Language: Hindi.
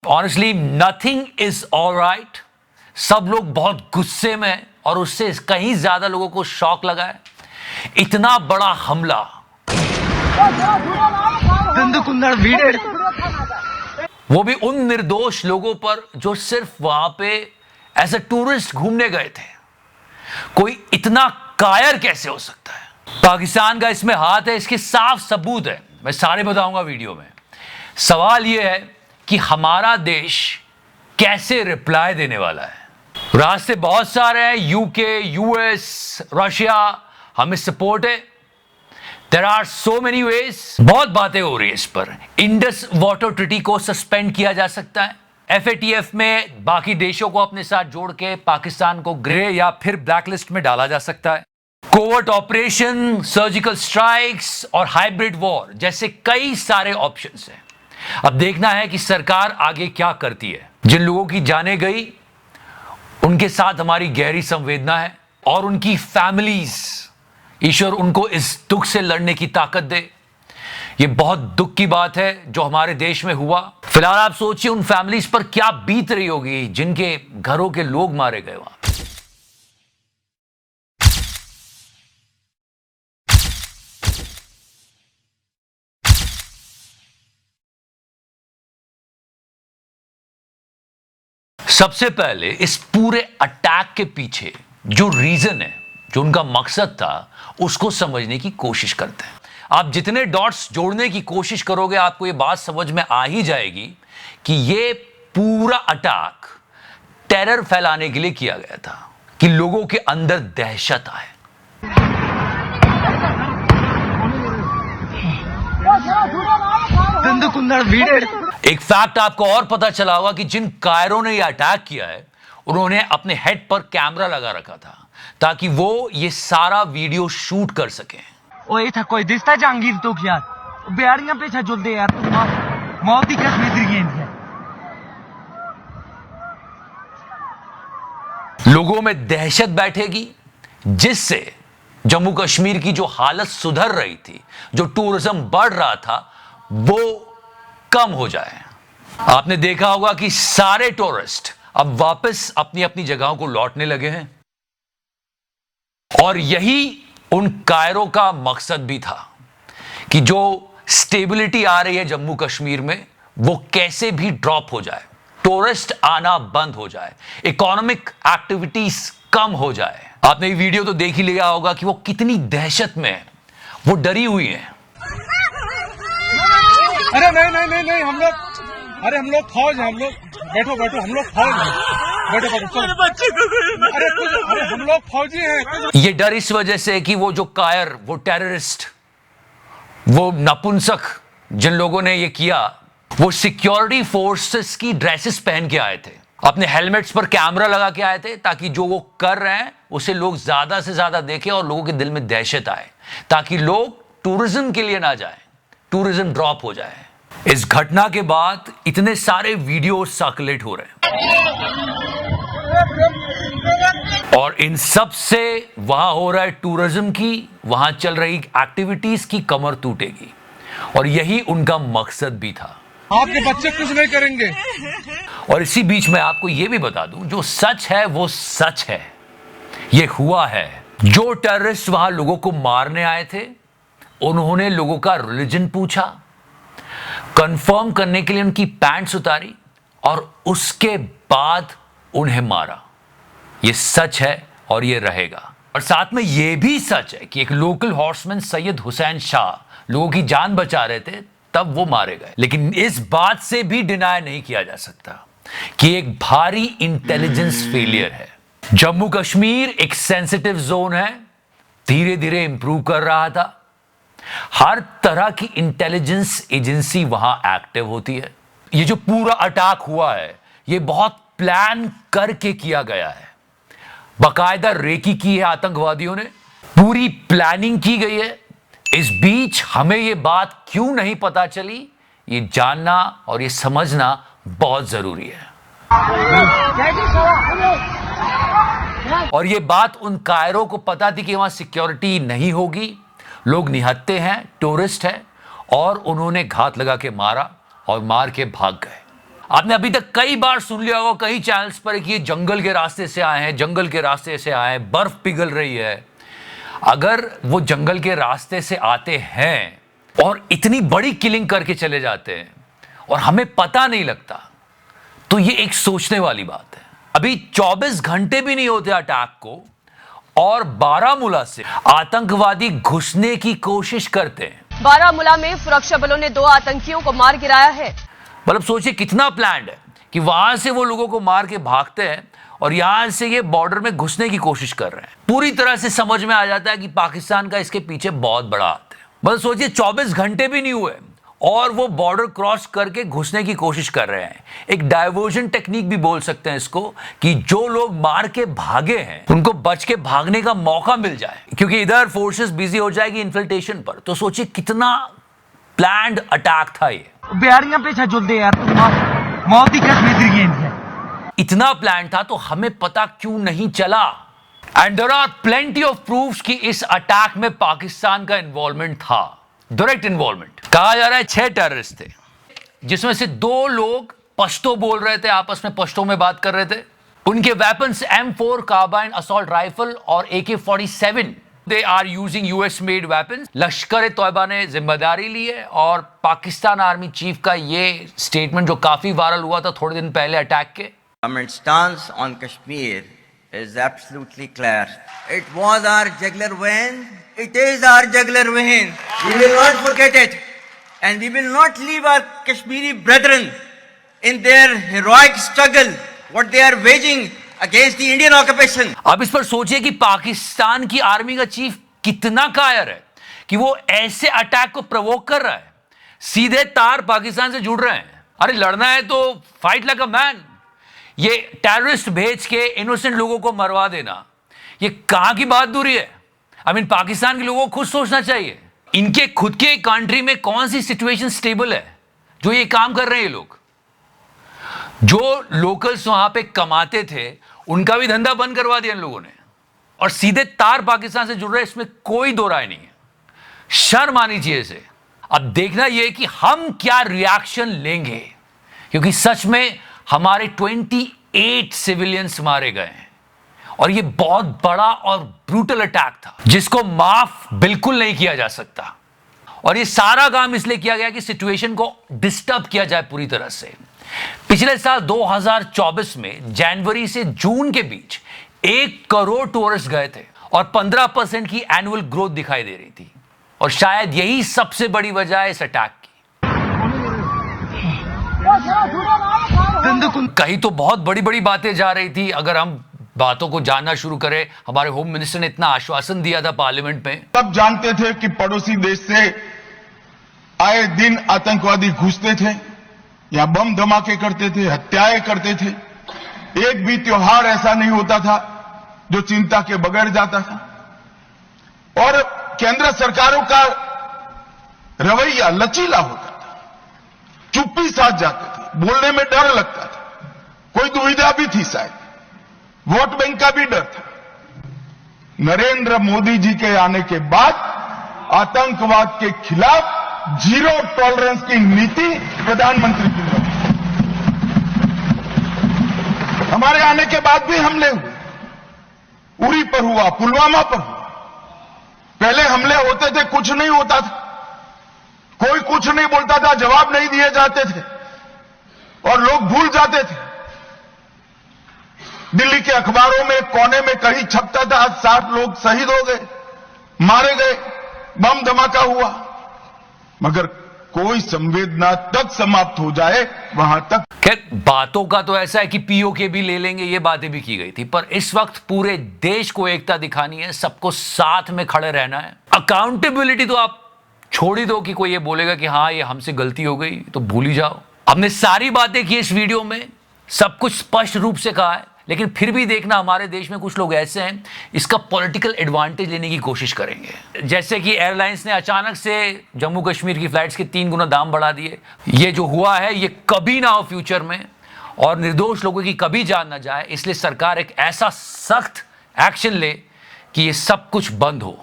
Honestly nothing is alright. सब लोग बहुत गुस्से में हैं और उससे कहीं ज्यादा लोगों को शॉक लगा है। इतना बड़ा हमला, वो भी उन निर्दोष लोगों पर जो सिर्फ वहां पे एज ए टूरिस्ट घूमने गए थे। कोई इतना कायर कैसे हो सकता है? पाकिस्तान का इसमें हाथ है, इसके साफ सबूत है, मैं सारे बताऊंगा वीडियो में। सवाल यह है कि हमारा देश कैसे रिप्लाई देने वाला है। रास्ते बहुत सारे हैं, यूके, यूएस, रशिया हमें सपोर्ट है। There are so many ways. बहुत बातें हो रही है इस पर। इंडस वाटर ट्रीटी को सस्पेंड किया जा सकता है। एफएटीएफ में बाकी देशों को अपने साथ जोड़ के पाकिस्तान को ग्रे या फिर ब्लैकलिस्ट में डाला जा सकता है। कोवर्ट ऑपरेशन, सर्जिकल स्ट्राइक्स और हाइब्रिड वॉर जैसे कई सारे ऑप्शंस हैं। अब देखना है कि सरकार आगे क्या करती है। जिन लोगों की जानें गई उनके साथ हमारी गहरी संवेदना है और उनकी फैमिलीज, ईश्वर उनको इस दुख से लड़ने की ताकत दे। ये बहुत दुख की बात है जो हमारे देश में हुआ। फिलहाल आप सोचिए उन फैमिलीज पर क्या बीत रही होगी जिनके घरों के लोग मारे गए वहां। सबसे पहले इस पूरे अटैक के पीछे जो रीजन है, जो उनका मकसद था, उसको समझने की कोशिश करते हैं। आप जितने डॉट्स जोड़ने की कोशिश करोगे आपको ये बात समझ में आ ही जाएगी कि ये पूरा अटैक टेरर फैलाने के लिए किया गया था, कि लोगों के अंदर दहशत आए। एक फैक्ट आपको और पता चला होगा कि जिन कायरों ने यह अटैक किया है उन्होंने अपने हेड पर कैमरा लगा रखा था ताकि वो ये सारा वीडियो शूट कर सकें। ओए था कोई दिसता जहांगीर तो यार बेड़ियां पे छजुल दे यार, मौत की कसम है। लोगों में दहशत बैठेगी जिससे जम्मू कश्मीर की जो हालत सुधर रही थी, जो टूरिज्म बढ़ रहा था, वो कम हो जाए। आपने देखा होगा कि सारे टूरिस्ट अब वापस अपनी अपनी जगहों को लौटने लगे हैं और यही उन कायरों का मकसद भी था कि जो स्टेबिलिटी आ रही है जम्मू कश्मीर में वो कैसे भी ड्रॉप हो जाए, टूरिस्ट आना बंद हो जाए, इकोनॉमिक एक्टिविटीज कम हो जाए। आपने ये वीडियो तो देख ही लिया होगा कि वो कितनी दहशत में है, वो डरी हुई है। अरे नहीं हम लोग फौज हैं, हम लोग बैठो हम लोग फौज हैं, बैठो चलो। अरे हम लोग फौजी हैं। ये डर इस वजह से कि वो जो कायर, वो टेररिस्ट, वो नपुंसक जिन लोगों ने ये किया, वो सिक्योरिटी फोर्सेस की ड्रेसेस पहन के आए थे, अपने हेलमेट्स पर कैमरा लगा के आए थे ताकि जो वो कर रहे हैं उसे लोग ज्यादा से ज्यादा देखें और लोगों के दिल में दहशत आए, ताकि लोग टूरिज्म के लिए ना जाएं, टूरिज्म ड्रॉप हो जाए। इस घटना के बाद इतने सारे वीडियो सर्कुलेट हो रहे हैं और इन सब से वहां हो रहा है टूरिज्म की, वहां चल रही एक्टिविटीज की कमर टूटेगी और यही उनका मकसद भी था। आपके बच्चे कुछ नहीं करेंगे। और इसी बीच में आपको यह भी बता दूं, जो सच है वो सच है, ये हुआ है। जो टेररिस्ट वहां लोगों को मारने आए थे उन्होंने लोगों का रिलीजन पूछा, कंफर्म करने के लिए उनकी पैंट्स उतारी और उसके बाद उन्हें मारा। ये सच है और ये रहेगा। और साथ में ये भी सच है कि एक लोकल हॉर्समैन सैयद हुसैन शाह लोगों की जान बचा रहे थे, तब वो मारे गए। लेकिन इस बात से भी डिनाय नहीं किया जा सकता कि एक भारी इंटेलिजेंस फेलियर है। जम्मू कश्मीर एक सेंसिटिव जोन है, धीरे धीरे इंप्रूव कर रहा था। हर तरह की इंटेलिजेंस एजेंसी वहां एक्टिव होती है। ये जो पूरा अटैक हुआ है ये बहुत प्लान करके किया गया है, बाकायदा रेकी की है आतंकवादियों ने, पूरी प्लानिंग की गई है। इस बीच हमें ये बात क्यों नहीं पता चली, ये जानना और ये समझना बहुत जरूरी है। और ये बात उन कायरों को पता थी कि वहां सिक्योरिटी नहीं होगी, लोग निहत्ते हैं, टूरिस्ट हैं, और उन्होंने घात लगा के मारा और मार के भाग गए। आपने अभी तक कई बार सुन लिया होगा कई चैनल्स पर कि ये जंगल के रास्ते से आए हैं, जंगल के रास्ते से आए हैं, बर्फ पिघल रही है। अगर वो जंगल के रास्ते से आते हैं और इतनी बड़ी किलिंग करके चले जाते हैं और हमें पता नहीं लगता, तो ये एक सोचने वाली बात है। अभी 24 घंटे भी नहीं होते अटैक को और बारामूला से आतंकवादी घुसने की कोशिश करते हैं। बारामूला में सुरक्षा बलों ने 2 आतंकियों को मार गिराया है। मतलब सोचिए कितना प्लान्ड है कि वहां से वो लोगों को मार के भागते हैं और यहां से ये बॉर्डर में घुसने की कोशिश कर रहे हैं। पूरी तरह से समझ में आ जाता है कि पाकिस्तान का इसके पीछे बहुत बड़ा हाथ है। मतलब सोचिए 24 घंटे भी नहीं हुए और वो बॉर्डर क्रॉस करके घुसने की कोशिश कर रहे हैं। एक डाइवर्जन टेक्निक भी बोल सकते हैं इसको, कि जो लोग मार के भागे हैं उनको बच के भागने का मौका मिल जाए, क्योंकि इधर फोर्सेस बिजी हो जाएगी इन्फिल्ट्रेशन पर। तो सोचिए कितना प्लान्ड अटैक था ये। बिहारियां पीछे जुलते यार, तुम मौत की कसमें गिर गई इनसे। इतना प्लान था तो हमें पता क्यों नहीं चला? And there are plenty of proofs कि इस अटैक में पाकिस्तान का इन्वॉल्वमेंट था, डायरेक्ट इन्वॉल्वमेंट। कहा जा रहा है 6 टेररिस्ट थे, जिसमें से 2 लोग पश्तो बोल रहे थे, आपस में पश्तो में बात कर रहे थे। उनके weapons M4 carbene assault rifle और AK-47, they are using US made weapons. Lashkar Taiba ने जिम्मेदारी ली है और पाकिस्तान आर्मी चीफ का ये स्टेटमेंट जो काफी वायरल हुआ था थोड़े दिन पहले अटैक के। Government stance on Kashmir is absolutely clear. It was our jugular vein. It is our jugular vein. We will not forget it. And we will not leave our Kashmiri brethren in their heroic struggle, what they are waging against the Indian occupation. अब इस पर सोचिए कि पाकिस्तान की आर्मी का चीफ कितना कायर है कि वो ऐसे अटैक को प्रवोक कर रहा है। सीधे तार पाकिस्तान से जुड़ रहे हैं। अरे लड़ना है तो फाइट लाइक अ मैन। ये टेररिस्ट भेज के इनोसेंट लोगों को मरवा देना, ये कहां की बहादुरी है? आई मीन पाकिस्तान के लोगों को खुद सोचना चाहिए। इनके खुद के कंट्री में कौन सी सिचुएशन स्टेबल है जो ये काम कर रहे हैं? ये लोग जो लोकल्स वहां पे कमाते थे उनका भी धंधा बंद करवा दिया इन लोगों ने और सीधे तार पाकिस्तान से जुड़ रहे हैं, इसमें कोई दो राय नहीं है। शर्म आनी चाहिए इसे। अब देखना यह कि हम क्या रिएक्शन लेंगे, क्योंकि सच में हमारे 28 सिविलियंस मारे गए हैं और यह बहुत बड़ा और ब्रूटल अटैक था जिसको माफ बिल्कुल नहीं किया जा सकता। और यह सारा काम इसलिए किया गया कि सिचुएशन को डिस्टर्ब किया जाए पूरी तरह से। पिछले साल 2024 में जनवरी से जून के बीच 1 करोड़ टूरिस्ट गए थे और 15% की एनुअल ग्रोथ दिखाई दे रही थी और शायद यही सबसे बड़ी वजह है इस अटैक की। कहीं तो बहुत बड़ी बड़ी बातें जा रही थी। अगर हम बातों को जानना शुरू करें, हमारे होम मिनिस्टर ने इतना आश्वासन दिया था पार्लियामेंट में। सब जानते थे कि पड़ोसी देश से आए दिन आतंकवादी घुसते थे, या बम धमाके करते थे, हत्याएं करते थे। एक भी त्योहार ऐसा नहीं होता था जो चिंता के बगैर जाता था। और केंद्र सरकारों का रवैया लचीला होता था, चुप्पी साध जाते थे, बोलने में डर लगता था, कोई दुविधा भी थी, शायद वोट बैंक का भी डर था। नरेंद्र मोदी जी के आने के बाद आतंकवाद के खिलाफ जीरो टॉलरेंस की नीति प्रधानमंत्री की है। हमारे आने के बाद भी हमले हुए, उरी पर हुआ, पुलवामा पर हुआ। पहले हमले होते थे, कुछ नहीं होता था, कोई कुछ नहीं बोलता था, जवाब नहीं दिए जाते थे और लोग भूल जाते थे। दिल्ली के अखबारों में कोने में कहीं छपता था, आज 60 लोग शहीद हो गए, मारे गए, बम धमाका हुआ, मगर कोई संवेदना तक समाप्त हो जाए वहां तक। खैर बातों का तो ऐसा है कि पीओके भी ले लेंगे, ये बातें भी की गई थी, पर इस वक्त पूरे देश को एकता दिखानी है, सबको साथ में खड़े रहना है। अकाउंटेबिलिटी तो आप छोड़ ही दो कि कोई ये बोलेगा कि हाँ ये हमसे गलती हो गई, तो भूल ही जाओ। हमने सारी बातें की इस वीडियो में, सब कुछ स्पष्ट रूप से कहा है, लेकिन फिर भी देखना हमारे देश में कुछ लोग ऐसे हैं इसका पॉलिटिकल एडवांटेज लेने की कोशिश करेंगे। जैसे कि एयरलाइंस ने अचानक से जम्मू कश्मीर की फ्लाइट्स के 3 गुना दाम बढ़ा दिए। ये जो हुआ है ये कभी ना हो फ्यूचर में और निर्दोष लोगों की कभी जान ना जाए, इसलिए सरकार एक ऐसा सख्त एक्शन ले कि ये सब कुछ बंद हो।